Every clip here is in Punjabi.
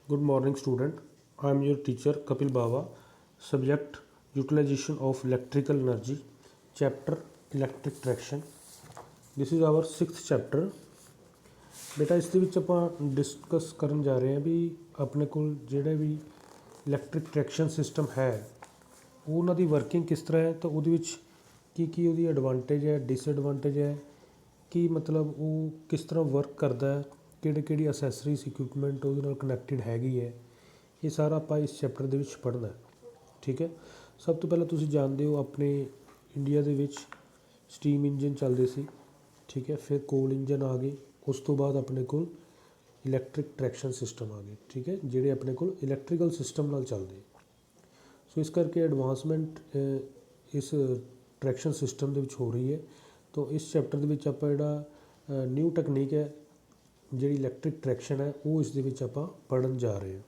Good morning, student. I am your teacher Kapil Baba. Subject Utilization of Electrical Energy. Chapter Electric Traction. This is our sixth chapter. ਬੇਟਾ ਇਸ ਦੇ ਵਿੱਚ ਆਪਾਂ ਡਿਸਕਸ ਕਰਨ ਜਾ ਰਹੇ ਹਾਂ ਵੀ ਆਪਣੇ ਕੋਲ ਜਿਹੜੇ ਵੀ ਇਲੈਕਟ੍ਰਿਕ ਟਰੈਕਸ਼ਨ ਸਿਸਟਮ ਹੈ ਉਹ ਉਹਨਾਂ ਦੀ ਵਰਕਿੰਗ ਕਿਸ ਤਰ੍ਹਾਂ ਹੈ, ਤਾਂ ਉਹਦੇ ਵਿੱਚ ਕੀ ਉਹਦੀ ਐਡਵਾਂਟੇਜ ਹੈ, ਡਿਸਐਡਵਾਂਟੇਜ ਹੈ, ਕੀ ਮਤਲਬ ਉਹ ਕਿਸ ਤਰ੍ਹਾਂ ਵਰਕ ਕਰਦਾ ਹੈ, ਕਿਹੜੀ ਅਸੈਸਰੀਜ਼ ਇਕਵਿਪਮੈਂਟ ਉਹਦੇ ਨਾਲ ਕਨੈਕਟਿਡ ਹੈਗੀ ਹੈ, ਇਹ ਸਾਰਾ ਆਪਾਂ ਇਸ ਚੈਪਟਰ ਦੇ ਵਿੱਚ ਪੜ੍ਹਨਾ। ਠੀਕ ਹੈ, ਸਭ ਤੋਂ ਪਹਿਲਾਂ ਤੁਸੀਂ ਜਾਣਦੇ ਹੋ ਆਪਣੇ ਇੰਡੀਆ ਦੇ ਵਿੱਚ ਸਟੀਮ ਇੰਜਨ ਚੱਲਦੇ ਸੀ। ਠੀਕ ਹੈ, ਫਿਰ ਕੋਲ ਇੰਜਨ ਆ ਗਏ, ਉਸ ਤੋਂ ਬਾਅਦ ਆਪਣੇ ਕੋਲ ਇਲੈਕਟ੍ਰਿਕ ਟਰੈਕਸ਼ਨ ਸਿਸਟਮ ਆ ਗਏ। ਠੀਕ ਹੈ, ਜਿਹੜੇ ਆਪਣੇ ਕੋਲ ਇਲੈਕਟ੍ਰੀਕਲ ਸਿਸਟਮ ਨਾਲ ਚੱਲਦੇ। ਸੋ ਇਸ ਕਰਕੇ ਐਡਵਾਂਸਮੈਂਟ ਇਸ ਟਰੈਕਸ਼ਨ ਸਿਸਟਮ ਦੇ ਵਿੱਚ ਹੋ ਰਹੀ ਹੈ। ਤਾਂ ਇਸ ਚੈਪਟਰ ਦੇ ਵਿੱਚ ਆਪਾਂ ਜਿਹੜਾ ਨਿਊ ਟੈਕਨੀਕ ਹੈ ਜਿਹੜੀ ਇਲੈਕਟ੍ਰਿਕ ਟਰੈਕਸ਼ਨ ਹੈ ਉਹ ਇਸ ਦੇ ਵਿੱਚ ਆਪਾਂ ਪੜ੍ਹਨ ਜਾ ਰਹੇ ਹਾਂ।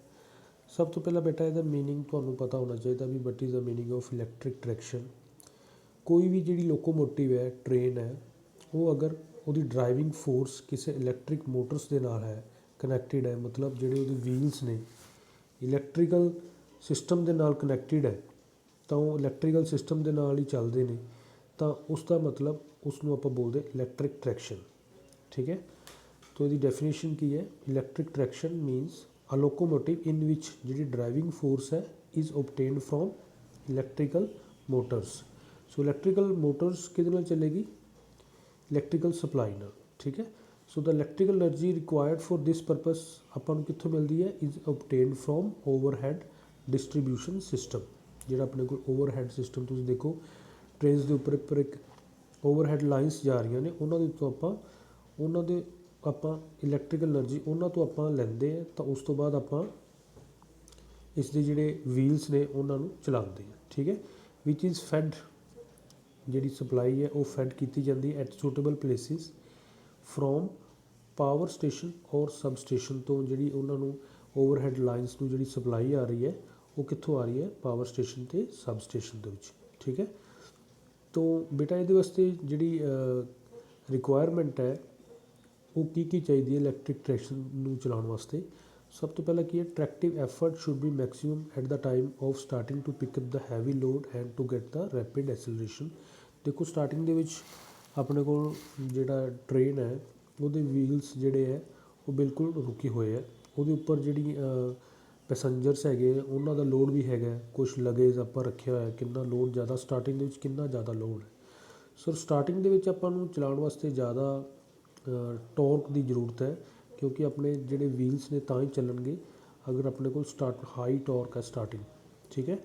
ਸਭ ਤੋਂ ਪਹਿਲਾਂ ਬੇਟਾ ਇਹਦਾ ਮੀਨਿੰਗ ਤੁਹਾਨੂੰ ਪਤਾ ਹੋਣਾ ਚਾਹੀਦਾ ਵੀ what is the meaning of electric traction. ਕੋਈ ਵੀ ਜਿਹੜੀ ਲੋਕੋਮੋਟਿਵ ਹੈ, ਟ੍ਰੇਨ ਹੈ, ਉਹ ਅਗਰ ਉਹਦੀ ਡਰਾਈਵਿੰਗ ਫੋਰਸ ਕਿਸੇ ਇਲੈਕਟ੍ਰਿਕ ਮੋਟਰਸ ਦੇ ਨਾਲ ਹੈ, ਕਨੈਕਟਿਡ ਹੈ, ਮਤਲਬ ਜਿਹੜੇ ਉਹਦੇ ਵੀਲਸ ਨੇ ਇਲੈਕਟ੍ਰੀਕਲ ਸਿਸਟਮ ਦੇ ਨਾਲ ਕਨੈਕਟਿਡ ਹੈ, ਤਾਂ ਉਹ ਇਲੈਕਟ੍ਰੀਕਲ ਸਿਸਟਮ ਦੇ ਨਾਲ ਹੀ ਚੱਲਦੇ ਨੇ, ਤਾਂ ਉਸ ਦਾ ਮਤਲਬ ਉਸ ਨੂੰ ਆਪਾਂ ਬੋਲਦੇ ਇਲੈਕਟ੍ਰਿਕ ਟਰੈਕਸ਼ਨ। ਠੀਕ ਹੈ, ਤਾਂ ਇਹਦੀ ਡੈਫੀਨੇਸ਼ਨ ਕੀ ਹੈ? Electric traction means a locomotive in ਵਿਚ ਜਿਹੜੀ ਡਰਾਈਵਿੰਗ ਫੋਰਸ ਹੈ is obtained from electrical motors. So electrical motors ਕਿਹਦੇ ਨਾਲ ਚੱਲੇਗੀ? ਇਲੈਕਟ੍ਰੀਕਲ ਸਪਲਾਈ ਨਾਲ। ਠੀਕ ਹੈ, so the electrical energy required for this purpose ਆਪਾਂ ਨੂੰ ਕਿੱਥੋਂ ਮਿਲਦੀ ਹੈ? Is obtained from overhead distribution system. ਜਿਹੜਾ ਆਪਣੇ ਕੋਲ ਓਵਰਹੈਡ ਸਿਸਟਮ ਤੁਸੀਂ ਦੇਖੋ ਟ੍ਰੇਨਸ ਦੇ ਉੱਪਰ ਇੱਕ ਓਵਰਹੈਡ ਲਾਈਨਸ ਜਾ ਰਹੀਆਂ ਨੇ, ਉਹਨਾਂ ਦੇ ਉੱਤੋਂ ਆਪਾਂ ਇਲੈਕਟ੍ਰੀਕਲ ਐਨਰਜੀ ਉਹਨਾਂ ਤੋਂ ਆਪਾਂ ਲੈਂਦੇ ਹਾਂ, ਤਾਂ ਉਸ ਤੋਂ ਬਾਅਦ ਆਪਾਂ ਇਸ ਦੇ ਜਿਹੜੇ ਵੀਲਸ ਨੇ ਉਹਨਾਂ ਨੂੰ ਚਲਾਉਂਦੇ ਹਾਂ। ਠੀਕ ਹੈ, ਵਿਚ ਇਜ਼ ਫੈਡ, ਜਿਹੜੀ ਸਪਲਾਈ ਹੈ ਉਹ ਫੈਡ ਕੀਤੀ ਜਾਂਦੀ ਹੈ at suitable places from power station ਔਰ ਸਬ ਸਟੇਸ਼ਨ ਤੋਂ। ਜਿਹੜੀ ਉਹਨਾਂ ਨੂੰ ਓਵਰਹੈਡ ਲਾਈਨਸ ਨੂੰ ਜਿਹੜੀ ਸਪਲਾਈ ਆ ਰਹੀ ਹੈ ਉਹ ਕਿੱਥੋਂ ਆ ਰਹੀ ਹੈ? ਪਾਵਰ ਸਟੇਸ਼ਨ ਅਤੇ ਸਬ ਸਟੇਸ਼ਨ ਦੇ ਵਿੱਚ। ਠੀਕ ਹੈ, ਤੋ ਬੇਟਾ ਇਹਦੇ ਵਾਸਤੇ ਜਿਹੜੀ ਰਿਕੁਆਇਰਮੈਂਟ ਹੈ ਉਹ ਕੀ ਚਾਹੀਦੀ ਹੈ ਇਲੈਕਟ੍ਰਿਕ ਟਰੈਕਸ਼ਨ ਨੂੰ ਚਲਾਉਣ ਵਾਸਤੇ? ਸਭ ਤੋਂ ਪਹਿਲਾਂ ਕੀ ਹੈ? Tractive effort should be maximum at the time of starting to pick up the heavy load and to get the rapid acceleration. ਦੇਖੋ ਸਟਾਰਟਿੰਗ ਦੇ ਵਿੱਚ ਆਪਣੇ ਕੋਲ ਜਿਹੜਾ ਟ੍ਰੇਨ ਹੈ ਉਹਦੇ ਵੀਲਸ ਜਿਹੜੇ ਹੈ ਉਹ ਬਿਲਕੁਲ ਰੁਕੇ ਹੋਏ ਹੈ, ਉਹਦੇ ਉੱਪਰ ਜਿਹੜੀ ਪੈਸੰਜਰਸ ਹੈਗੇ ਉਹਨਾਂ ਦਾ ਲੋਡ ਵੀ ਹੈਗਾ, ਕੁਛ ਲਗੇਜ ਆਪਾਂ ਰੱਖਿਆ ਹੋਇਆ, ਕਿੰਨਾ ਲੋਡ ਜ਼ਿਆਦਾ ਸਟਾਰਟਿੰਗ ਦੇ ਵਿੱਚ ਕਿੰਨਾ ਜ਼ਿਆਦਾ ਲੋਡ ਹੈ। ਸੋ ਸਟਾਰਟਿੰਗ ਦੇ ਵਿੱਚ ਆਪਾਂ ਨੂੰ ਚਲਾਉਣ ਵਾਸਤੇ ਜ਼ਿਆਦਾ ਟੋਰਕ ਦੀ ਜ਼ਰੂਰਤ ਹੈ, ਕਿਉਂਕਿ ਆਪਣੇ ਜਿਹੜੇ ਵੀਲਸ ਨੇ ਤਾਂ ਹੀ ਚੱਲਣਗੇ ਅਗਰ ਆਪਣੇ ਕੋਲ ਹਾਈ ਟੋਰਕ ਹੈ ਸਟਾਰਟਿੰਗ। ਠੀਕ ਹੈ,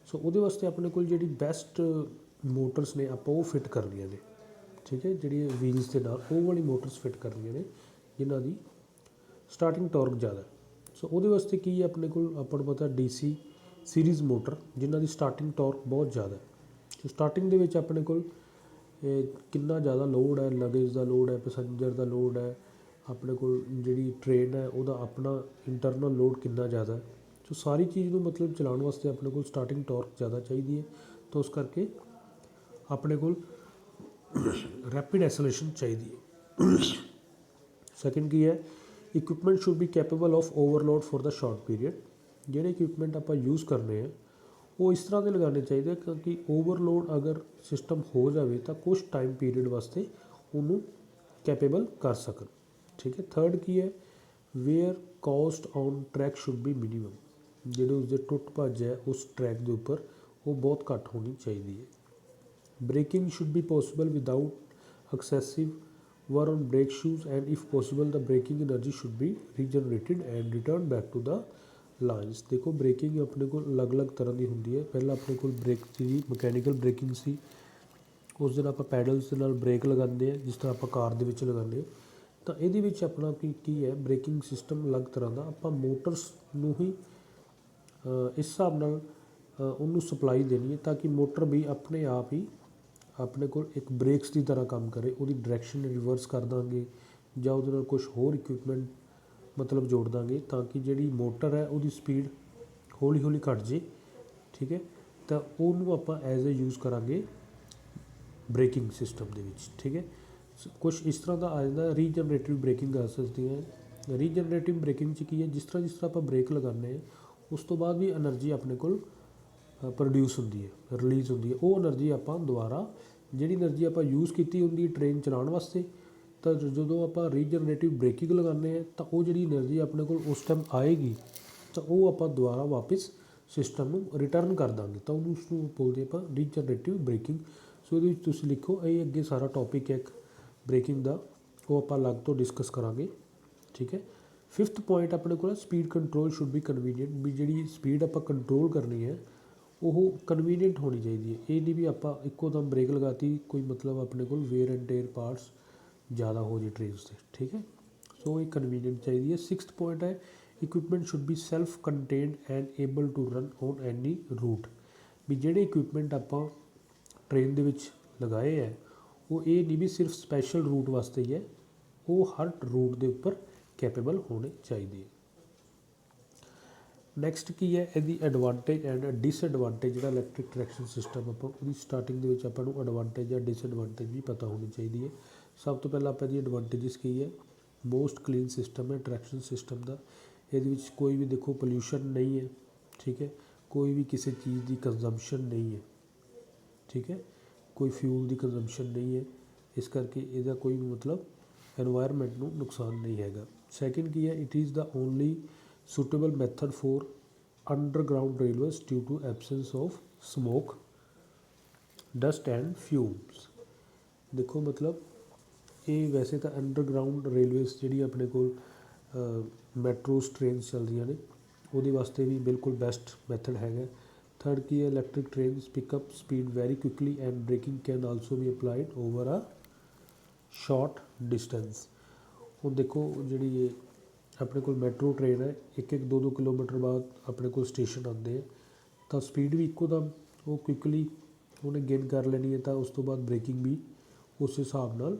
ਸੋ ਉਹਦੇ ਵਾਸਤੇ ਆਪਣੇ ਕੋਲ ਜਿਹੜੀ ਬੈਸਟ ਮੋਟਰਸ ਨੇ ਆਪਾਂ ਉਹ ਫਿੱਟ ਕਰਨੀਆਂ ਨੇ। ਠੀਕ ਹੈ, ਜਿਹੜੀ ਵੀਲਸ ਦੇ ਨਾਲ ਉਹ ਵਾਲੀ ਮੋਟਰਸ ਫਿੱਟ ਕਰਨੀਆਂ ਨੇ ਜਿਨ੍ਹਾਂ ਦੀ ਸਟਾਰਟਿੰਗ ਟੋਰਕ ਜ਼ਿਆਦਾ। ਸੋ ਉਹਦੇ ਵਾਸਤੇ ਕੀ ਹੈ ਆਪਣੇ ਕੋਲ? ਆਪਾਂ ਨੂੰ ਪਤਾ DC ਸੀਰੀਜ਼ ਮੋਟਰ ਜਿਨ੍ਹਾਂ ਦੀ ਸਟਾਰਟਿੰਗ ਟੋਰਕ ਬਹੁਤ ਜ਼ਿਆਦਾ। ਸੋ ਸਟਾਰਟਿੰਗ ਦੇ ਵਿੱਚ ਆਪਣੇ ਕੋਲ ਕਿੰਨਾ ਜ਼ਿਆਦਾ ਲੋਡ ਹੈ, ਲਗੇਜ ਦਾ ਲੋਡ ਹੈ, ਪੈਸੰਜਰ ਦਾ ਲੋਡ ਹੈ, ਆਪਣੇ ਕੋਲ ਜਿਹੜੀ ਟ੍ਰੇਨ ਹੈ ਉਹਦਾ ਆਪਣਾ ਇੰਟਰਨਲ ਲੋਡ ਕਿੰਨਾ ਜ਼ਿਆਦਾ। ਸੋ ਸਾਰੀ ਚੀਜ਼ ਨੂੰ ਮਤਲਬ ਚਲਾਉਣ ਵਾਸਤੇ ਆਪਣੇ ਕੋਲ ਸਟਾਰਟਿੰਗ ਟੋਰਕ ਜ਼ਿਆਦਾ ਚਾਹੀਦੀ ਹੈ, ਤਾਂ ਉਸ ਕਰਕੇ ਆਪਣੇ ਕੋਲ ਰੈਪਿਡ ਐਸਲਰੇਸ਼ਨ ਚਾਹੀਦੀ ਹੈ। ਸੈਕਿੰਡ ਕੀ ਹੈ? Equipment should be capable of overload for the short period. ਜਿਹੜੇ ਇਕਵਿਪਮੈਂਟ ਆਪਾਂ ਯੂਜ਼ ਕਰਨੇ ਆ ਉਹ ਇਸ ਤਰ੍ਹਾਂ ਦੇ ਲਗਾਉਣੇ ਚਾਹੀਦੇ, ਕਿਉਂਕਿ ਓਵਰਲੋਡ ਅਗਰ ਸਿਸਟਮ ਹੋ ਜਾਵੇ ਤਾਂ ਕੁਛ ਟਾਈਮ ਪੀਰੀਅਡ ਵਾਸਤੇ ਉਹਨੂੰ ਕੈਪੇਬਲ ਕਰ ਸਕਣ। ਠੀਕ ਹੈ, ਥਰਡ ਕੀ ਹੈ? Wear cost on track should be minimum. ਜਿਹੜੇ ਉਸਦੇ ਟੁੱਟ ਭੱਜ ਹੈ ਉਸ ਟਰੈਕ ਦੇ ਉੱਪਰ ਉਹ ਬਹੁਤ ਘੱਟ ਹੋਣੀ ਚਾਹੀਦੀ ਹੈ। Braking should be possible without excessive wear on brake shoes and if possible the braking energy should be regenerated and return back to the lines. ਦੇਖੋ ਬ੍ਰੇਕਿੰਗ ਆਪਣੇ ਕੋਲ ਅਲੱਗ-ਅਲੱਗ ਤਰ੍ਹਾਂ ਦੀ ਹੁੰਦੀ ਹੈ। ਪਹਿਲਾਂ ਆਪਣੇ ਕੋਲ ਬ੍ਰੇਕ ਸੀ ਮਕੈਨੀਕਲ ਬ੍ਰੇਕਿੰਗ ਸੀ, ਉਸ ਦਿਨ ਆਪਾਂ ਪੈਡਲਸ ਦੇ ਨਾਲ ਬ੍ਰੇਕ ਲਗਾਉਂਦੇ ਹਾਂ ਜਿਸ ਤਰ੍ਹਾਂ ਆਪਾਂ ਕਾਰ ਦੇ ਵਿੱਚ ਲਗਾਉਂਦੇ ਹਾਂ। ਤਾਂ ਇਹਦੇ ਵਿੱਚ ਆਪਣਾ ਕੀ ਹੈ? ਬ੍ਰੇਕਿੰਗ ਸਿਸਟਮ ਅਲੱਗ ਤਰ੍ਹਾਂ ਦਾ। ਆਪਾਂ ਮੋਟਰਸ ਨੂੰ ਹੀ ਇਸ ਹਿਸਾਬ ਨਾਲ ਉਹਨੂੰ ਸਪਲਾਈ ਦੇਣੀ ਹੈ ਤਾਂ ਕਿ ਮੋਟਰ ਵੀ ਆਪਣੇ ਆਪ ਹੀ ਆਪਣੇ ਕੋਲ ਇੱਕ ਬ੍ਰੇਕਸ ਦੀ ਤਰ੍ਹਾਂ ਕੰਮ ਕਰੇ। ਉਹਦੀ ਡਾਇਰੈਕਸ਼ਨ ਰਿਵਰਸ ਕਰ ਦਾਂਗੇ ਜਾਂ ਉਹਦੇ ਨਾਲ ਕੁਛ ਹੋਰ ਇਕਵਿਪਮੈਂਟ ਮਤਲਬ ਜੋੜ ਦਾਂਗੇ ਤਾਂ ਕਿ ਜਿਹੜੀ ਮੋਟਰ ਹੈ ਉਹਦੀ ਸਪੀਡ ਹੌਲੀ ਘੱਟ ਜੇ। ਠੀਕ ਹੈ, ਤਾਂ ਉਹਨੂੰ ਆਪਾਂ ਐਜ਼ ਏ ਯੂਜ਼ ਕਰਾਂਗੇ ਬ੍ਰੇਕਿੰਗ ਸਿਸਟਮ ਦੇ ਵਿੱਚ। ਠੀਕ ਹੈ, ਕੁਛ ਇਸ ਤਰ੍ਹਾਂ ਦਾ ਆ ਜਾਂਦਾ। ਰੀਜਨਰੇਟਿਵ ਬ੍ਰੇਕਿੰਗ ਕਰ ਸਕਦੇ ਹਾਂ ਰੀਜਨਰੇਟਿਵ ਬ੍ਰੇਕਿੰਗ 'ਚ ਕੀ ਹੈ, ਜਿਸ ਤਰ੍ਹਾਂ ਆਪਾਂ ਬ੍ਰੇਕ ਲਗਾਉਂਦੇ ਹਾਂ ਉਸ ਤੋਂ ਬਾਅਦ ਵੀ એનર્ਜੀ ਆਪਣੇ ਕੋਲ ਪ੍ਰੋਡਿਊਸ ਹੁੰਦੀ ਹੈ, ਰਿਲੀਜ਼ ਹੁੰਦੀ ਹੈ। ਉਹ એનર્ਜੀ ਆਪਾਂ ਦੁਬਾਰਾ ਜਿਹੜੀ એનર્ਜੀ ਆਪਾਂ ਯੂਜ਼ ਕੀਤੀ ਹੁੰਦੀ ਟ੍ਰੇਨ ਚਲਾਉਣ ਵਾਸਤੇ, ਤਾਂ ਜਦੋਂ ਆਪਾਂ ਰੀਜਨਰੇਟਿਵ ਬ੍ਰੇਕਿੰਗ ਲਗਾਉਂਦੇ ਹਾਂ ਤਾਂ ਉਹ ਜਿਹੜੀ એનર્ਜੀ ਆਪਣੇ ਕੋਲ ਉਸ ਟਾਈਮ ਆਏਗੀ ਤਾਂ ਉਹ ਆਪਾਂ ਦੁਬਾਰਾ ਵਾਪਸ ਸਿਸਟਮ ਨੂੰ ਰਿਟਰਨ ਕਰ ਦਾਂਗੇ, ਤਾਂ ਉਹਨੂੰ ਉਸਨੂੰ ਬੋਲਦੇ ਆਪਾਂ ਰੀਜਨਰੇਟਿਵ ਬ੍ਰੇਕਿੰਗ। ਸੋ ਇਹਦੇ ਵਿੱਚ ਤੁਸੀਂ ਲਿਖੋ, ਇਹ ਅੱਗੇ ਸਾਰਾ ਟੋਪਿਕ ਹੈ ਇੱਕ ਬ੍ਰੇਕਿੰਗ ਦਾ, ਉਹ ਆਪਾਂ ਅਲੱਗ ਤੋਂ ਡਿਸਕਸ ਕਰਾਂਗੇ, ਠੀਕ ਹੈ। 5th ਪੁਆਇੰਟ ਆਪਣੇ ਕੋਲ speed control should be convenient, ਵੀ ਜਿਹੜੀ ਸਪੀਡ ਆਪਾਂ ਕੰਟਰੋਲ ਕਰਨੀ ਹੈ ਉਹ ਕਨਵੀਨੀਅੰਟ ਹੋਣੀ ਚਾਹੀਦੀ ਹੈ। ਇਹ ਨਹੀਂ ਵੀ ਆਪਾਂ ਇੱਕੋ ਦਮ ਬ੍ਰੇਕ ਲਗਾਤੀ, ਕੋਈ ਮਤਲਬ ਆਪਣੇ ਕੋਲ ਵੇਅਰ ਐਂਡ ਟੇਅਰ ਪਾਰਟਸ ज़्यादा हो जाए ट्रेन से, ठीक है। सो ये कन्वीनियंट चाहिए। 6th पॉइंट है equipment should be self contained and able to run on any route, भी ਜਿਹੜੇ ਇਕੁਇਪਮੈਂਟ ਆਪਾਂ ਟ੍ਰੇਨ ਦੇ ਵਿੱਚ ਲਗਾਏ ਹੈ ਉਹ ਇਹ ਨਹੀਂ ਵੀ ਸਿਰਫ ਸਪੈਸ਼ਲ ਰੂਟ ਵਾਸਤੇ ਹੀ ਹੈ, ਉਹ ਹਰ ਰੂਟ ਦੇ ਉੱਪਰ ਕੈਪੇਬਲ ਹੋਣੇ ਚਾਹੀਦੇ ਹੈ। ਨੈਕਸਟ ਕੀ ਹੈ ਇਹਦੀ ਐਡਵਾਂਟੇਜ ਐਂਡ ਡਿਸਐਡਵਾਂਟੇਜ, ਜਿਹੜਾ ਇਲੈਕਟ੍ਰਿਕ ਟਰੈਕਸ਼ਨ ਸਿਸਟਮ ਆਪਾਂ ਉਹਦੀ ਸਟਾਰਟਿੰਗ ਦੇ ਵਿੱਚ ਆਪਾਂ ਨੂੰ ਐਡਵਾਂਟੇਜ ਜਾਂ ਡਿਸਐਡਵਾਂਟੇਜ ਵੀ ਪਤਾ ਹੋਣੀ ਚਾਹੀਦੀ ਹੈ। ਸਭ ਤੋਂ ਪਹਿਲਾਂ ਆਪਾਂ ਇਹਦੀ ਐਡਵਾਂਟੇਜਸ ਕੀ ਹੈ, ਮੋਸਟ ਕਲੀਨ ਸਿਸਟਮ ਹੈ ਟਰੈਕਸ਼ਨ ਸਿਸਟਮ ਦਾ। ਇਹਦੇ ਵਿੱਚ ਕੋਈ ਵੀ ਦੇਖੋ ਪੋਲਿਊਸ਼ਨ ਨਹੀਂ ਹੈ, ਠੀਕ ਹੈ, ਕੋਈ ਵੀ ਕਿਸੇ ਚੀਜ਼ ਦੀ ਕੰਜ਼ੰਪਸ਼ਨ ਨਹੀਂ ਹੈ, ਠੀਕ ਹੈ, ਕੋਈ ਫਿਊਲ ਦੀ ਕੰਜ਼ੰਪਸ਼ਨ ਨਹੀਂ ਹੈ, ਇਸ ਕਰਕੇ ਇਹਦਾ ਕੋਈ ਵੀ ਮਤਲਬ ਐਨਵਾਇਰਨਮੈਂਟ ਨੂੰ ਨੁਕਸਾਨ ਨਹੀਂ ਹੈਗਾ। ਸੈਕਿੰਡ ਕੀ ਹੈ, it is the only suitable method for underground railways due to absence of smoke, dust and fumes। ਦੇਖੋ ਮਤਲਬ ਇਹ ਵੈਸੇ ਤਾਂ ਅੰਡਰਗਰਾਊਂਡ ਰੇਲਵੇਜ਼ ਜਿਹੜੀ ਆਪਣੇ ਕੋਲ ਮੈਟਰੋਸ ਟ੍ਰੇਨਸ ਚੱਲਦੀਆਂ ਨੇ ਉਹਦੇ ਵਾਸਤੇ ਵੀ ਬਿਲਕੁਲ ਬੈਸਟ ਮੈਥਡ ਹੈਗਾ। ਥਰਡ ਕੀ ਹੈ, electric trains pick up speed very quickly and braking can also be applied over a short distance. ਹੁਣ ਦੇਖੋ ਜਿਹੜੀ ਇਹ ਆਪਣੇ ਕੋਲ ਮੈਟਰੋ ਟ੍ਰੇਨ ਹੈ, 1-2 ਕਿਲੋਮੀਟਰ ਬਾਅਦ ਆਪਣੇ ਕੋਲ ਸਟੇਸ਼ਨ ਆਉਂਦੇ ਆ, ਤਾਂ ਸਪੀਡ ਵੀ ਇੱਕੋ ਦਮ ਉਹ ਕੁਇਕਲੀ ਉਹਨੇ ਗੇਨ ਕਰ ਲੈਣੀ ਹੈ, ਤਾਂ ਉਸ ਤੋਂ ਬਾਅਦ ਬ੍ਰੇਕਿੰਗ ਵੀ ਉਸ ਹਿਸਾਬ ਨਾਲ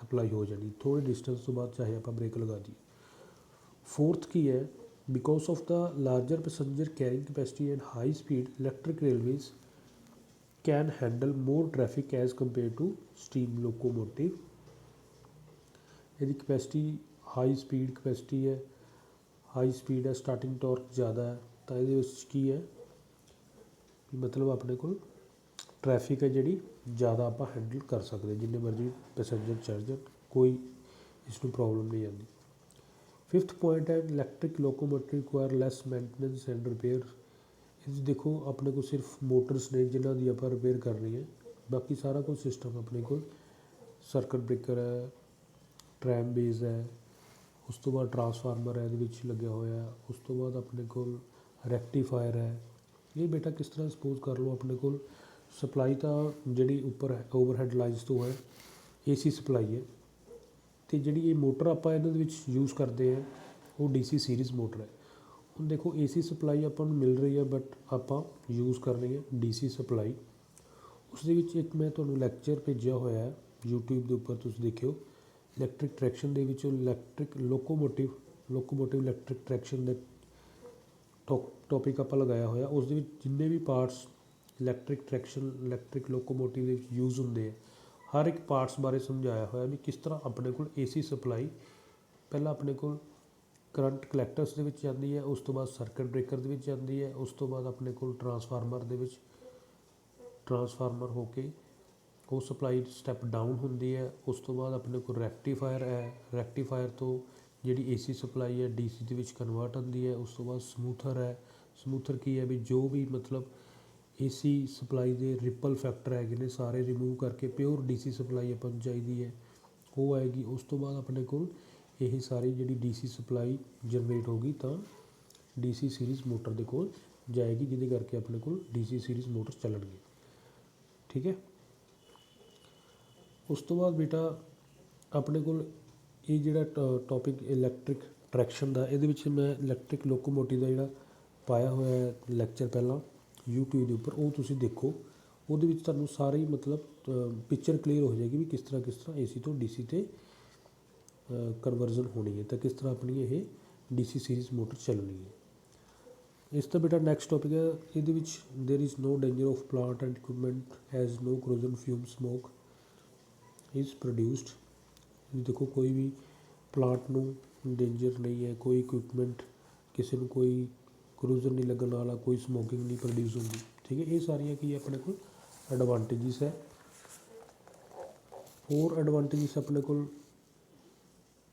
ਅਪਲਾਈ ਹੋ ਜਾਣੀ, ਥੋੜ੍ਹੇ ਡਿਸਟੈਂਸ ਤੋਂ ਬਾਅਦ ਚਾਹੇ ਆਪਾਂ ਬ੍ਰੇਕ ਲਗਾ ਦਈਏ। ਫੋਰਥ ਕੀ ਹੈ, because of the larger passenger carrying capacity and high speed electric railways can handle more traffic as compare to steam locomotive. ਇਹਦੀ ਕਪੈਸਿਟੀ ਹਾਈ ਸਪੀਡ ਕਪੈਸਿਟੀ ਹੈ, ਹਾਈ ਸਪੀਡ ਹੈ, ਸਟਾਰਟਿੰਗ ਟਾਰਕ ਜ਼ਿਆਦਾ ਹੈ, ਤਾਂ ਇਹਦੇ ਵਿੱਚ ਕੀ ਹੈ ਵੀ ਮਤਲਬ ਆਪਣੇ ਕੋਲ ਟ੍ਰੈਫਿਕ ਹੈ ਜਿਹੜੀ ਜ਼ਿਆਦਾ ਆਪਾਂ ਹੈਂਡਲ ਕਰ ਸਕਦੇ, ਜਿੰਨੇ ਮਰਜ਼ੀ ਪੈਸੇਂਜਰ ਚੜ੍ਹ ਜਾਣ, ਕੋਈ ਇਸ ਨੂੰ ਪ੍ਰੋਬਲਮ ਨਹੀਂ ਆਉਂਦੀ। 5th ਪੁਆਇੰਟ ਹੈ electric locomotive require less maintenance and repair. ਇਹ ਦੇਖੋ ਆਪਣੇ ਕੋਲ ਸਿਰਫ ਮੋਟਰਸ ਨੇ ਜਿਨ੍ਹਾਂ ਦੀ ਆਪਾਂ ਰਿਪੇਅਰ ਕਰਨੀ ਹੈ, ਬਾਕੀ ਸਾਰਾ ਕੁਝ ਸਿਸਟਮ ਆਪਣੇ ਕੋਲ ਸਰਕਟ ਬ੍ਰੇਕਰ ਹੈ, ਟ੍ਰੈਮ ਬੇਸ ਹੈ, ਉਸ ਤੋਂ ਬਾਅਦ ਟਰਾਂਸਫਾਰਮਰ ਹੈ ਇਹਦੇ ਵਿੱਚ ਲੱਗਿਆ ਹੋਇਆ, ਉਸ ਤੋਂ ਬਾਅਦ ਆਪਣੇ ਕੋਲ ਰੈਕਟੀਫਾਇਰ ਹੈ। ਇਹ ਬੇਟਾ ਕਿਸ ਤਰ੍ਹਾਂ ਸਪੋਜ਼ ਕਰ ਲਓ ਆਪਣੇ ਕੋਲ ਸਪਲਾਈ ਤਾਂ ਜਿਹੜੀ ਉੱਪਰ ਹੈ ਓਵਰਹੈਡ ਲਾਈਨਸ ਤੋਂ ਹੈ, ਏਸੀ ਸਪਲਾਈ ਹੈ, ਅਤੇ ਜਿਹੜੀ ਇਹ ਮੋਟਰ ਆਪਾਂ ਇਹਨਾਂ ਦੇ ਵਿੱਚ ਯੂਜ਼ ਕਰਦੇ ਹਾਂ ਉਹ DC ਸੀਰੀਜ਼ ਮੋਟਰ ਹੈ। ਹੁਣ ਦੇਖੋ ਏਸੀ ਸਪਲਾਈ ਆਪਾਂ ਨੂੰ ਮਿਲ ਰਹੀ ਹੈ, ਬਟ ਆਪਾਂ ਯੂਜ਼ ਕਰ ਰਹੇ ਹਾਂ DC ਸਪਲਾਈ। ਉਸ ਦੇ ਵਿੱਚ ਇੱਕ ਮੈਂ ਤੁਹਾਨੂੰ ਲੈਕਚਰ ਭੇਜਿਆ ਹੋਇਆ ਹੈ YouTube ਦੇ ਉੱਪਰ, ਤੁਸੀਂ ਦੇਖਿਓ। ਇਲੈਕਟ੍ਰਿਕ ਟਰੈਕਸ਼ਨ ਦੇ ਵਿੱਚ ਇਲੈਕਟ੍ਰਿਕ ਲੋਕੋਮੋਟਿਵ ਇਲੈਕਟ੍ਰਿਕ ਟਰੈਕਸ਼ਨ ਦੇ ਟੋਪਿਕ ਆਪਾਂ ਲਗਾਇਆ ਹੋਇਆ। ਉਸ ਦੇ ਵਿੱਚ ਜਿੰਨੇ ਵੀ parts electric traction electric locomotive ਦੇ ਵਿੱਚ ਯੂਜ਼ ਹੁੰਦੇ ਆ, ਹਰ ਇੱਕ ਪਾਰਟਸ ਬਾਰੇ ਸਮਝਾਇਆ ਹੋਇਆ ਵੀ ਕਿਸ ਤਰ੍ਹਾਂ ਆਪਣੇ ਕੋਲ AC ਸਪਲਾਈ ਪਹਿਲਾਂ ਆਪਣੇ ਕੋਲ ਕਰੰਟ ਕਲੈਕਟਰਸ ਦੇ ਵਿੱਚ ਜਾਂਦੀ ਹੈ, ਉਸ ਤੋਂ ਬਾਅਦ ਸਰਕਟ ਬ੍ਰੇਕਰ ਦੇ ਵਿੱਚ ਜਾਂਦੀ ਹੈ, ਉਸ ਤੋਂ ਬਾਅਦ ਆਪਣੇ ਕੋਲ ਟਰਾਂਸਫਾਰਮਰ ਦੇ ਵਿੱਚ ਟਰਾਂਸਫਾਰਮਰ ਹੋ ਕੇ ਉਹ ਸਪਲਾਈ ਸਟੈਪ ਡਾਊਨ ਹੁੰਦੀ ਹੈ। ਉਸ ਤੋਂ ਬਾਅਦ ਆਪਣੇ ਕੋਲ ਰੈਕਟੀਫਾਇਰ ਹੈ, ਰੈਕਟੀਫਾਇਰ ਤੋਂ ਜਿਹੜੀ AC ਸਪਲਾਈ ਹੈ DC ਦੇ ਵਿੱਚ ਕਨਵਰਟ ਹੁੰਦੀ ਹੈ। ਉਸ ਤੋਂ ਬਾਅਦ ਸਮੂਥਰ ਹੈ, ਸਮੂਥਰ ਕੀ ਹੈ ਵੀ ਜੋ ਵੀ ਮਤਲਬ AC ਸਪਲਾਈ ਦੇ ਰਿਪਲ ਫੈਕਟਰ ਹੈਗੇ ਨੇ ਸਾਰੇ ਰਿਮੂਵ ਕਰਕੇ ਪਿਓਰ DC ਸਪਲਾਈ ਆਪਾਂ ਨੂੰ ਚਾਹੀਦੀ ਹੈ, ਉਹ ਆਏਗੀ। ਉਸ ਤੋਂ ਬਾਅਦ ਆਪਣੇ ਕੋਲ ਇਹ ਸਾਰੀ ਜਿਹੜੀ DC ਸਪਲਾਈ ਜਨਰੇਟ ਹੋਗੀ ਤਾਂ DC ਸੀਰੀਜ਼ ਮੋਟਰ ਦੇ ਕੋਲ ਜਾਏਗੀ, ਜਿਹਦੇ ਕਰਕੇ ਆਪਣੇ ਕੋਲ DC ਸੀਰੀਜ਼ ਮੋਟਰ ਚੱਲਣਗੇ, ਠੀਕ ਹੈ। ਉਸ ਤੋਂ ਬਾਅਦ ਬੇਟਾ ਆਪਣੇ ਕੋਲ ਇਹ ਜਿਹੜਾ ਟੋਪਿਕ ਇਲੈਕਟ੍ਰਿਕ ਟਰੈਕਸ਼ਨ ਦਾ, ਇਹਦੇ ਵਿੱਚ ਮੈਂ ਇਲੈਕਟ੍ਰਿਕ ਲੋਕੋਮੋਟਿਵ ਦਾ ਜਿਹੜਾ ਪਾਇਆ ਹੋਇਆ ਲੈਕਚਰ ਪਹਿਲਾਂ YouTube ਦੇ ਉੱਪਰ, ਉਹ ਤੁਸੀਂ ਦੇਖੋ। ਉਹਦੇ ਵਿੱਚ ਤੁਹਾਨੂੰ ਸਾਰੀ ਮਤਲਬ ਪਿਕਚਰ ਕਲੀਅਰ ਹੋ ਜਾਏਗੀ ਵੀ ਕਿਸ ਤਰ੍ਹਾਂ AC ਤੋਂ DC 'ਤੇ ਕਨਵਰਜ਼ਨ ਹੋਣੀ ਹੈ, ਤਾਂ ਕਿਸ ਤਰ੍ਹਾਂ ਆਪਣੀ ਇਹ DC ਸੀਰੀਜ਼ ਮੋਟਰ ਚੱਲਣੀ ਹੈ। ਇਸ ਤੋਂ ਬੇਟਾ ਨੈਕਸਟ ਟੋਪਿਕ ਹੈ, ਇਹਦੇ ਵਿੱਚ there is no danger of plant and equipment has no corrosion fume smoke is produced. ਦੇਖੋ ਕੋਈ ਵੀ ਪਲਾਂਟ ਨੂੰ ਡੇਂਜਰ ਨਹੀਂ ਹੈ, ਕੋਈ ਇਕੁਇਪਮੈਂਟ ਕਿਸੇ ਨੂੰ ਕੋਈ ਕਰੂਜ਼ਰ ਨਹੀਂ ਲੱਗਣ ਵਾਲਾ, ਕੋਈ ਸਮੋਕਿੰਗ ਨਹੀਂ ਪ੍ਰੋਡਿਊਸ ਹੁੰਦੀ, ਠੀਕ ਹੈ। ਇਹ ਸਾਰੀਆਂ ਕੀ ਆਪਣੇ ਕੋਲ ਐਡਵਾਂਟੇਜਿਸ ਹੈ। ਹੋਰ ਐਡਵਾਂਟੇਜਿਸ ਆਪਣੇ ਕੋਲ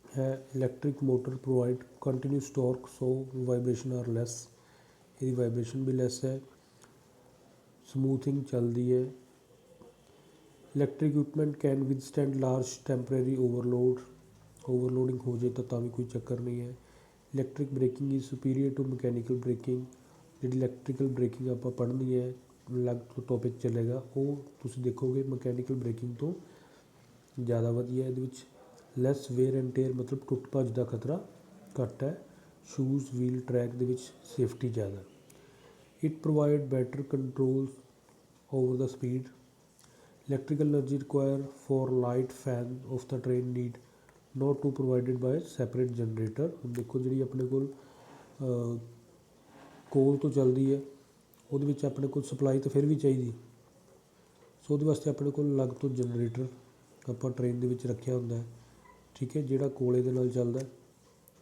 ਹੈ electric motor provide continuous torque, so vibration are less, ਇਹਦੀ ਵਾਈਬ੍ਰੇਸ਼ਨ ਵੀ ਲੈਸ ਹੈ, ਸਮੂਥਿੰਗ ਚੱਲਦੀ ਹੈ। Electric equipment can withstand large temporary overloading ਹੋ ਜਾਏ ਤਾਂ ਵੀ ਕੋਈ ਚੱਕਰ ਨਹੀਂ ਹੈ। Electric braking is superior to mechanical braking, ਜਿਹੜੀ ਇਲੈਕਟ੍ਰੀਕਲ ਬ੍ਰੇਕਿੰਗ ਆਪਾਂ ਪੜ੍ਹਨੀ ਹੈ, ਅਲੱਗ ਤੋਂ ਟੋਪਿਕ ਚੱਲੇਗਾ, ਉਹ ਤੁਸੀਂ ਦੇਖੋਗੇ ਮਕੈਨੀਕਲ ਬ੍ਰੇਕਿੰਗ ਤੋਂ ज़्यादा ਵਧੀਆ। ਇਹਦੇ ਵਿੱਚ ਲੈਸ ਵੇਅਰ ਐਂਡ ਟੇਅਰ, ਮਤਲਬ ਟੁੱਟ ਭੱਜ ਦਾ ਖਤਰਾ ਘੱਟ ਹੈ। ਸ਼ੂਜ਼ ਵੀਲ ਟਰੈਕ ਦੇ ਵਿੱਚ ਸੇਫਟੀ ਜ਼ਿਆਦਾ। It provide better control over the speed. Electrical energy require for light fan of the train need not to provided by separate generator. ਹੁਣ ਦੇਖੋ ਜਿਹੜੀ ਆਪਣੇ ਕੋਲ ਕੋਲ ਤੋਂ ਚੱਲਦੀ ਹੈ, ਉਹਦੇ ਵਿੱਚ ਆਪਣੇ ਕੋਲ ਸਪਲਾਈ ਤਾਂ ਫਿਰ ਵੀ ਚਾਹੀਦੀ, ਸੋ ਉਹਦੇ ਵਾਸਤੇ ਆਪਣੇ ਕੋਲ ਅਲੱਗ ਤੋਂ ਜਨਰੇਟਰ ਆਪਾਂ ਟ੍ਰੇਨ ਦੇ ਵਿੱਚ ਰੱਖਿਆ ਹੁੰਦਾ ਹੈ, ਠੀਕ ਹੈ, ਜਿਹੜਾ ਕੋਲੇ ਦੇ ਨਾਲ ਚੱਲਦਾ।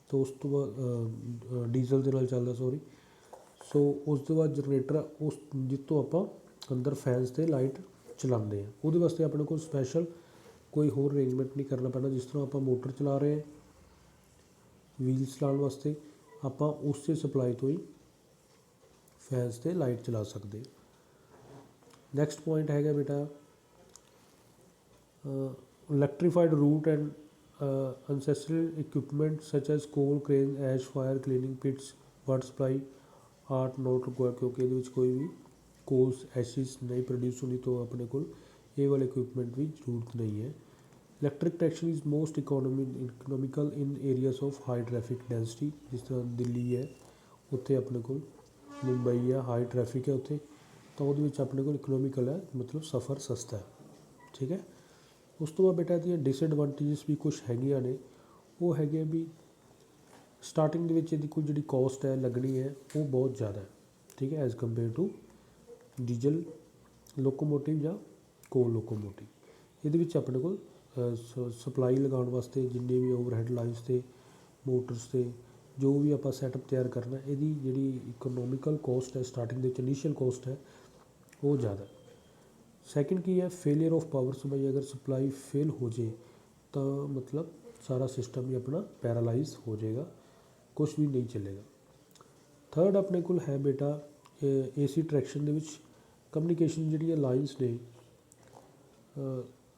ਤਾਂ ਉਸ ਤੋਂ ਬਾਅਦ ਡੀਜ਼ਲ ਦੇ ਨਾਲ ਚੱਲਦਾ, ਸੋ ਉਸ ਤੋਂ ਬਾਅਦ ਜਨਰੇਟਰ ਉਸ ਜਿਸ ਤੋਂ ਆਪਾਂ ਅੰਦਰ ਫੈਨਸ 'ਤੇ ਲਾਈਟ ਚਲਾਉਂਦੇ ਹਾਂ, ਉਹਦੇ ਵਾਸਤੇ ਆਪਣੇ ਕੋਲ ਸਪੈਸ਼ਲ ਕੋਈ ਹੋਰ ਅਰੇਂਜਮੈਂਟ ਨਹੀਂ ਕਰਨਾ ਪੈਣਾ। ਜਿਸ ਤਰ੍ਹਾਂ ਆਪਾਂ ਮੋਟਰ ਚਲਾ ਰਹੇ ਹਾਂ, ਵੀਲਸ ਚਲਾਉਣ ਵਾਸਤੇ ਆਪਾਂ ਉਸੇ ਸਪਲਾਈ ਤੋਂ ਹੀ ਫੈਨਸ 'ਤੇ ਲਾਈਟ ਚਲਾ ਸਕਦੇ। ਨੈਕਸਟ ਪੁਆਇੰਟ ਹੈਗਾ ਬੇਟਾ electrified route and ancestral equipment such as coal crane, ash fire cleaning pits, water supply are not required, क्योंकि ਇਹਦੇ ਵਿੱਚ ਕੋਈ ਵੀ ਕੋਲਸ ਐਸ਼ਿਸ ਨਹੀਂ ਪ੍ਰੋਡਿਊਸ ਹੁੰਦੀ, तो ਆਪਣੇ ਕੋਲ ਇਹ ਵਾਲੇ ਇਕੁਇਪਮੈਂਟ ਦੀ ਜ਼ਰੂਰਤ ਨਹੀਂ ਹੈ। Electric taxi is most economical in areas of high traffic density, ਜਿਸ ਤਰ੍ਹਾਂ ਦਿੱਲੀ ਹੈ, ਉੱਥੇ ਆਪਣੇ ਕੋਲ ਮੁੰਬਈ ਹੈ, ਹਾਈ ਟ੍ਰੈਫਿਕ ਹੈ ਉੱਥੇ, ਤਾਂ ਉਹਦੇ ਵਿੱਚ ਆਪਣੇ ਕੋਲ ਇਕਨੋਮਿਕਲ ਹੈ, ਮਤਲਬ ਸਫ਼ਰ ਸਸਤਾ ਹੈ, ਠੀਕ ਹੈ। ਉਸ ਤੋਂ ਬਾਅਦ ਬੇਟਾ ਇਹਦੀਆਂ ਡਿਸਐਡਵਾਂਟੇਜਿਸ ਵੀ ਕੁਛ ਹੈਗੀਆਂ ਨੇ। ਉਹ ਹੈਗੇ ਵੀ ਸਟਾਰਟਿੰਗ ਦੇ ਵਿੱਚ ਇਹਦੀ ਕੋਈ ਜਿਹੜੀ ਕੋਸਟ ਹੈ ਲੱਗਣੀ ਹੈ ਉਹ ਬਹੁਤ ਜ਼ਿਆਦਾ ਹੈ, ਠੀਕ ਹੈ, as compare to diesel locomotive ਜਾਂ ਕੋਲ ਲੋਕੋਮੋਟਿਵ। ਇਹਦੇ ਵਿੱਚ ਆਪਣੇ ਕੋਲ ਸਪਲਾਈ ਲਗਾਉਣ ਵਾਸਤੇ ਜਿੰਨੇ ਵੀ ਓਵਰਹੈਡ ਲਾਈਨਸ 'ਤੇ ਮੋਟਰਸ 'ਤੇ ਜੋ ਵੀ ਆਪਾਂ ਸੈਟਅਪ ਤਿਆਰ ਕਰਨਾ, ਇਹਦੀ ਜਿਹੜੀ ਇਕਨੋਮਿਕਲ ਕੋਸਟ ਹੈ ਸਟਾਰਟਿੰਗ ਦੇ ਵਿੱਚ ਇਨੀਸ਼ੀਅਲ ਕੋਸਟ ਹੈ ਉਹ ਜ਼ਿਆਦਾ। ਸੈਕਿੰਡ ਕੀ ਹੈ, ਫੇਲੀਅਰ ਆਫ ਪਾਵਰ ਸਪਲਾਈ, ਅਗਰ ਸਪਲਾਈ ਫੇਲ ਹੋ ਜੇ ਤਾਂ ਮਤਲਬ ਸਾਰਾ ਸਿਸਟਮ ਹੀ ਆਪਣਾ ਪੈਰਾਲਾਈਜ਼ ਹੋ ਜਾਏਗਾ, ਕੁਛ ਵੀ ਨਹੀਂ ਚੱਲੇਗਾ। ਥਰਡ ਆਪਣੇ ਕੋਲ ਹੈ ਬੇਟਾ AC ਟਰੈਕਸ਼ਨ ਦੇ ਵਿੱਚ ਕਮਿਊਨੀਕੇਸ਼ਨ ਜਿਹੜੀਆਂ ਲਾਈਨਸ ਨੇ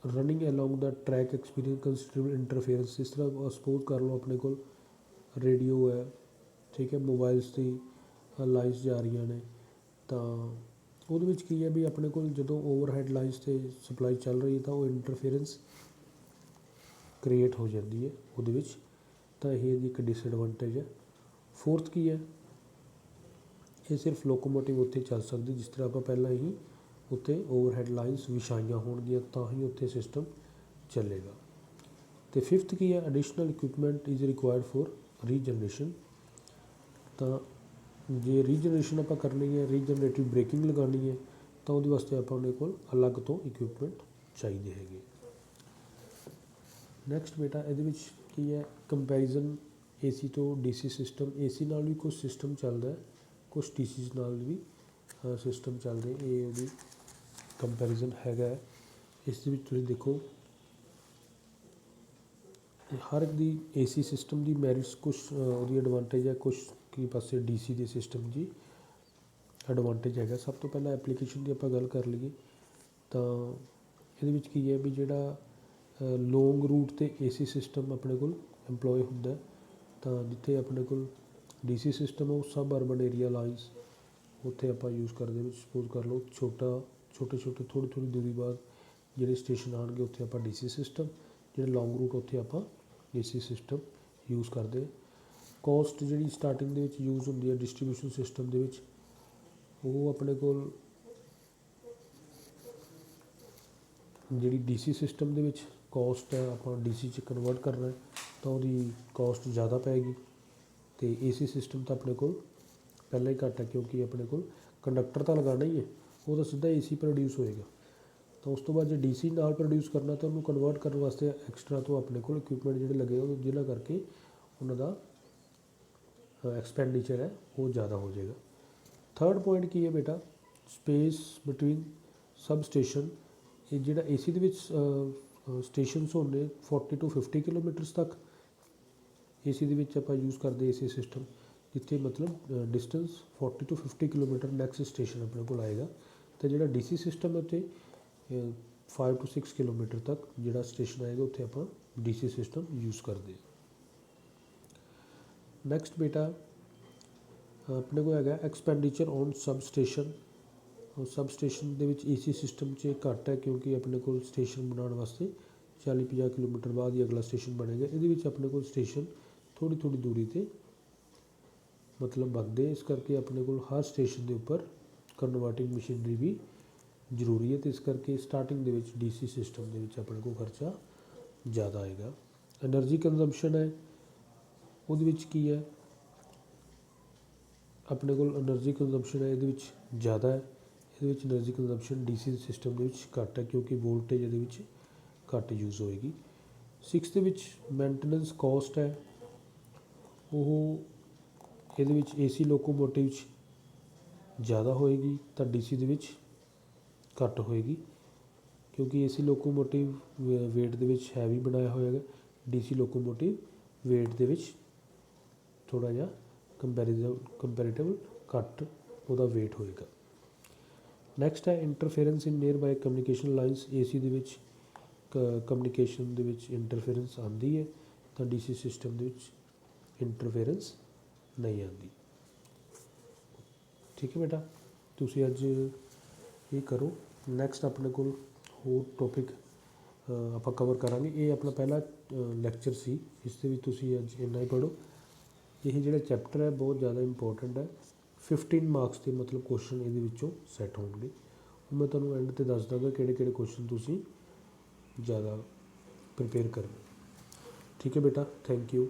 ਰਨਿੰਗ ਅਲੋਂਗ ਦਾ ਟਰੈਕ ਐਕਸਪੀਰੀਅੰਸ ਕੰਸੀਡਰੇਬਲ ਇੰਟਰਫੇਰੈਂਸ। ਇਸ ਤਰ੍ਹਾਂ ਸਪੋਜ਼ ਕਰ ਲਓ ਆਪਣੇ ਕੋਲ ਰੇਡੀਓ ਹੈ, ਠੀਕ ਹੈ, ਮੋਬਾਈਲਸ ਦੀ ਲਾਈਨਸ ਜਾ ਰਹੀਆਂ ਨੇ, ਤਾਂ ਉਹਦੇ ਵਿੱਚ ਕੀ ਹੈ ਵੀ ਆਪਣੇ ਕੋਲ ਜਦੋਂ ਓਵਰਹੈਡ ਲਾਈਨਸ 'ਤੇ ਸਪਲਾਈ ਚੱਲ ਰਹੀ ਹੈ ਤਾਂ ਉਹ ਇੰਟਰਫੇਰੈਂਸ ਕ੍ਰੀਏਟ ਹੋ ਜਾਂਦੀ ਹੈ ਉਹਦੇ ਵਿੱਚ, ਤਾਂ ਇਹ ਇਹਦੀ ਇੱਕ ਡਿਸਐਡਵਾਂਟੇਜ ਹੈ। ਫੋਰਥ ਕੀ ਹੈ, ਇਹ ਸਿਰਫ ਲੋਕੋਮੋਟਿਵ ਉੱਥੇ ਚੱਲ ਸਕਦੀ ਜਿਸ ਤਰ੍ਹਾਂ ਆਪਾਂ ਪਹਿਲਾਂ ਹੀ ਉੱਥੇ ਓਵਰਹੈਡ ਲਾਈਨਸ ਵਿਛਾਈਆਂ ਹੋਣਗੀਆਂ ਤਾਂ ਹੀ ਉੱਥੇ ਸਿਸਟਮ ਚੱਲੇਗਾ। ਅਤੇ ਫਿਫਥ ਕੀ ਹੈ, additional equipment is required for regeneration. ਤਾਂ ਜੇ ਰੀਜਨਰੇਸ਼ਨ ਆਪਾਂ ਕਰਨੀ ਹੈ, ਰੀਜਨਰੇਟਿਵ ਬ੍ਰੇਕਿੰਗ ਲਗਾਉਣੀ ਹੈ, ਤਾਂ ਉਹਦੇ ਵਾਸਤੇ ਆਪਣੇ ਕੋਲ ਅਲੱਗ ਤੋਂ ਇਕੁਇਪਮੈਂਟ ਚਾਹੀਦੇ ਹੈਗੇ। ਨੈਕਸਟ ਬੇਟਾ ਇਹਦੇ ਵਿੱਚ ਕੀ ਹੈ, ਕੰਪੈਰੀਜ਼ਨ AC ਤੋਂ DC ਸਿਸਟਮ। AC ਨਾਲ ਵੀ ਕੁਛ ਸਿਸਟਮ ਚੱਲਦਾ, ਕੁਛ DC ਨਾਲ ਵੀ ਸਿਸਟਮ ਚੱਲਦੇ, ਇਹ ਉਹਦੀ ਕੰਪੈਰੀਜ਼ਨ ਹੈਗਾ। ਇਸ ਦੇ ਵਿੱਚ ਤੁਸੀਂ ਦੇਖੋ ਹਰ ਇੱਕ ਦੀ AC ਸਿਸਟਮ ਦੀ ਮੈਰਿਟਸ ਕੁਛ ਉਹਦੀ ਐਡਵਾਂਟੇਜ ਹੈ, ਕੁਛ ਕੀ ਪਾਸੇ DC ਦੇ ਸਿਸਟਮ ਦੀ ਐਡਵਾਂਟੇਜ ਹੈਗਾ। ਸਭ ਤੋਂ ਪਹਿਲਾਂ ਐਪਲੀਕੇਸ਼ਨ ਦੀ ਆਪਾਂ ਗੱਲ ਕਰ ਲਈਏ ਤਾਂ ਇਹਦੇ ਵਿੱਚ ਕੀ ਹੈ ਵੀ ਜਿਹੜਾ ਲੌਂਗ ਰੂਟ 'ਤੇ AC ਸਿਸਟਮ ਆਪਣੇ ਕੋਲ ਇੰਪਲੋਏ ਹੁੰਦਾ, ਤਾਂ ਜਿੱਥੇ ਆਪਣੇ ਕੋਲ DC ਸਿਸਟਮ ਉਹ ਸਬ ਅਰਬਨ ਏਰੀਆ ਲਾਈਨਸ ਉੱਥੇ ਆਪਾਂ ਯੂਜ਼ ਕਰਦੇ ਵਿੱਚ ਸਪੋਜ਼ ਕਰ ਲਓ ਛੋਟੇ ਥੋੜ੍ਹੀ ਦੂਰੀ ਬਾਅਦ ਜਿਹੜੇ ਸਟੇਸ਼ਨ ਆਉਣਗੇ ਉੱਥੇ ਆਪਾਂ DC ਸਿਸਟਮ, ਜਿਹੜੇ ਲੌਂਗ ਰੂਟ ਉੱਥੇ ਆਪਾਂ AC ਸਿਸਟਮ ਯੂਜ਼ ਕਰਦੇ। ਕੋਸਟ ਜਿਹੜੀ ਸਟਾਰਟਿੰਗ ਦੇ ਵਿੱਚ ਯੂਜ਼ ਹੁੰਦੀ ਹੈ ਡਿਸਟਰੀਬਿਊਸ਼ਨ ਸਿਸਟਮ ਦੇ ਵਿੱਚ, ਉਹ ਆਪਣੇ ਕੋਲ ਜਿਹੜੀ DC ਸਿਸਟਮ ਦੇ ਵਿੱਚ ਕੋਸਟ ਹੈ ਆਪਾਂ DC 'ਚ ਕਨਵਰਟ ਕਰਨਾ ਤਾਂ ਉਹਦੀ ਕੋਸਟ ਜ਼ਿਆਦਾ ਪਏਗੀ। ਅਤੇ AC ਸਿਸਟਮ ਤਾਂ ਆਪਣੇ ਕੋਲ ਪਹਿਲਾਂ ਹੀ ਘੱਟ ਹੈ, ਕਿਉਂਕਿ ਆਪਣੇ ਕੋਲ ਕੰਡਕਟਰ ਤਾਂ ਲਗਾਉਣਾ ਹੀ ਹੈ, ਉਹ ਤਾਂ ਸਿੱਧਾ AC ਪ੍ਰੋਡਿਊਸ ਹੋਏਗਾ। ਤਾਂ ਉਸ ਤੋਂ ਬਾਅਦ ਜੇ DC ਨਾਲ ਪ੍ਰੋਡਿਊਸ ਕਰਨਾ ਤਾਂ ਉਹਨੂੰ ਕਨਵਰਟ ਕਰਨ ਵਾਸਤੇ ਐਕਸਟਰਾ ਤੋਂ ਆਪਣੇ ਕੋਲ ਇਕੁਇਪਮੈਂਟ ਜਿਹੜੇ ਲੱਗੇ ਜਿਹਨਾਂ ਕਰਕੇ ਉਹਨਾਂ ਦਾ ਐਕਸਪੈਂਡੀਚਰ ਹੈ ਉਹ ਜ਼ਿਆਦਾ ਹੋ ਜਾਏਗਾ। ਥਰਡ ਪੁਆਇੰਟ ਕੀ ਹੈ ਬੇਟਾ, ਸਪੇਸ ਬਿਟਵੀਨ ਸਬ ਸਟੇਸ਼ਨ। ਇਹ ਜਿਹੜਾ ਏਸੀ ਦੇ ਵਿੱਚ ਸਟੇਸ਼ਨਸ ਹੁੰਦੇ 40 to 50 ਕਿਲੋਮੀਟਰਸ ਤੱਕ ਏਸੀ ਦੇ ਵਿੱਚ ਆਪਾਂ ਯੂਜ਼ ਕਰਦੇ ਏਸੀ ਸਿਸਟਮ, ਜਿੱਥੇ ਮਤਲਬ distance 40 to 50 kilometre next station ਆਪਣੇ ਕੋਲ ਆਏਗਾ। ਅਤੇ ਜਿਹੜਾ ਡੀਸੀ ਸਿਸਟਮ ਹੈ ਉੱਥੇ 5 to 6 ਕਿਲੋਮੀਟਰ ਤੱਕ ਜਿਹੜਾ ਸਟੇਸ਼ਨ ਆਏਗਾ ਉੱਥੇ ਆਪਾਂ ਡੀਸੀ ਸਿਸਟਮ ਯੂਜ਼ ਕਰਦੇ ਹਾਂ। ਨੈਕਸਟ ਬੇਟਾ ਆਪਣੇ ਕੋਲ ਹੈਗਾ expenditure on sub station. Sub station ਦੇ ਵਿੱਚ ਏਸੀ ਸਿਸਟਮ 'ਚ ਘੱਟ ਹੈ, ਕਿਉਂਕਿ ਆਪਣੇ ਕੋਲ ਸਟੇਸ਼ਨ ਬਣਾਉਣ ਵਾਸਤੇ 40-50 ਕਿਲੋਮੀਟਰ ਬਾਅਦ ਹੀ ਅਗਲਾ ਸਟੇਸ਼ਨ ਬਣੇਗਾ। ਇਹਦੇ ਵਿੱਚ ਆਪਣੇ ਕੋਲ ਸਟੇਸ਼ਨ ਥੋੜ੍ਹੀ ਦੂਰੀ 'ਤੇ ਮਤਲਬ ਬਣਦੇ, ਇਸ ਕਰਕੇ ਆਪਣੇ ਕੋਲ ਹਰ ਸਟੇਸ਼ਨ ਦੇ ਉੱਪਰ ਕਨਵਰਟਿੰਗ ਮਸ਼ੀਨਰੀ ਵੀ ਜ਼ਰੂਰੀ ਹੈ। ਅਤੇ ਇਸ ਕਰਕੇ ਸਟਾਰਟਿੰਗ ਦੇ ਵਿੱਚ ਡੀਸੀ ਸਿਸਟਮ ਦੇ ਵਿੱਚ ਆਪਣੇ ਕੋਲ ਖਰਚਾ ਜ਼ਿਆਦਾ ਆਏਗਾ। ਐਨਰਜੀ ਕੰਜ਼ੰਪਸ਼ਨ ਹੈ, ਉਹਦੇ ਵਿੱਚ ਕੀ ਹੈ, ਆਪਣੇ ਕੋਲ ਐਨਰਜੀ ਕੰਜ਼ੰਪਸ਼ਨ ਹੈ ਇਹਦੇ ਵਿੱਚ ਜ਼ਿਆਦਾ ਹੈ। ਇਹਦੇ ਵਿੱਚ ਐਨਰਜੀ ਕੰਜ਼ੰਪਸ਼ਨ ਡੀਸੀ ਸਿਸਟਮ ਦੇ ਵਿੱਚ ਘੱਟ ਹੈ, ਕਿਉਂਕਿ ਵੋਲਟੇਜ ਇਹਦੇ ਵਿੱਚ ਘੱਟ ਯੂਜ਼ ਹੋਏਗੀ। 6 ਦੇ ਵਿੱਚ ਮੇਨਟੇਨੈਂਸ ਕੋਸਟ ਹੈ, ਉਹ ਇਹਦੇ ਵਿੱਚ ਏਸੀ ਲੋਕੋਮੋਟਿਵ 'ਚ ਜ਼ਿਆਦਾ ਹੋਏਗੀ ਤਾਂ ਡੀਸੀ ਦੇ ਵਿੱਚ ਘੱਟ ਹੋਏਗੀ, ਕਿਉਂਕਿ ਏਸੀ ਲੋਕੋਮੋਟਿਵ ਵੇਟ ਦੇ ਵਿੱਚ ਹੈਵੀ ਬਣਾਇਆ ਹੋਏਗਾ, ਡੀਸੀ ਲੋਕੋਮੋਟਿਵ ਵੇਟ ਦੇ ਵਿੱਚ ਥੋੜ੍ਹਾ ਜਿਹਾ ਕੰਪੈਰੀਟਿਵ ਘੱਟ ਉਹਦਾ ਵੇਟ ਹੋਏਗਾ। ਨੈਕਸਟ ਹੈ interference in near by communication lines. AC ਦੇ ਵਿੱਚ ਕਮਿਊਨੀਕੇਸ਼ਨ ਦੇ ਵਿੱਚ ਇੰਟਰਫੇਰੈਂਸ ਆਉਂਦੀ ਹੈ ਤਾਂ ਡੀਸੀ ਸਿਸਟਮ ਦੇ ਵਿੱਚ ਇੰਟਰਫੇਰੈਂਸ ਨਹੀਂ ਆਉਂਦੀ। ਠੀਕ ਹੈ ਬੇਟਾ, ਤੁਸੀਂ ਅੱਜ ਇਹ ਕਰੋ। ਨੈਕਸਟ ਆਪਣੇ ਕੋਲ ਹੋਰ ਟੋਪਿਕ ਆਪਾਂ ਕਵਰ ਕਰਾਂਗੇ। ਇਹ ਆਪਣਾ ਪਹਿਲਾ ਲੈਕਚਰ ਸੀ, ਇਸ ਦੇ ਵਿੱਚ ਤੁਸੀਂ ਅੱਜ ਇੰਨਾ ਹੀ ਪੜ੍ਹੋ। ਇਹ ਜਿਹੜਾ ਚੈਪਟਰ ਹੈ ਬਹੁਤ ਜ਼ਿਆਦਾ ਇੰਪੋਰਟੈਂਟ ਹੈ। 15 ਮਾਰਕਸ ਦੇ ਮਤਲਬ ਕੁਐਸਚਨ ਇਹਦੇ ਵਿੱਚੋਂ ਸੈੱਟ ਹੋਣਗੇ। ਮੈਂ ਤੁਹਾਨੂੰ ਐਂਡ 'ਤੇ ਦੱਸ ਦਾਂਗਾ ਕਿਹੜੇ ਕੁਐਸਚਨ ਤੁਸੀਂ ਜ਼ਿਆਦਾ ਪ੍ਰੀਪੇਅਰ ਕਰਨੇ। ਠੀਕ ਹੈ ਬੇਟਾ, ਥੈਂਕ ਯੂ।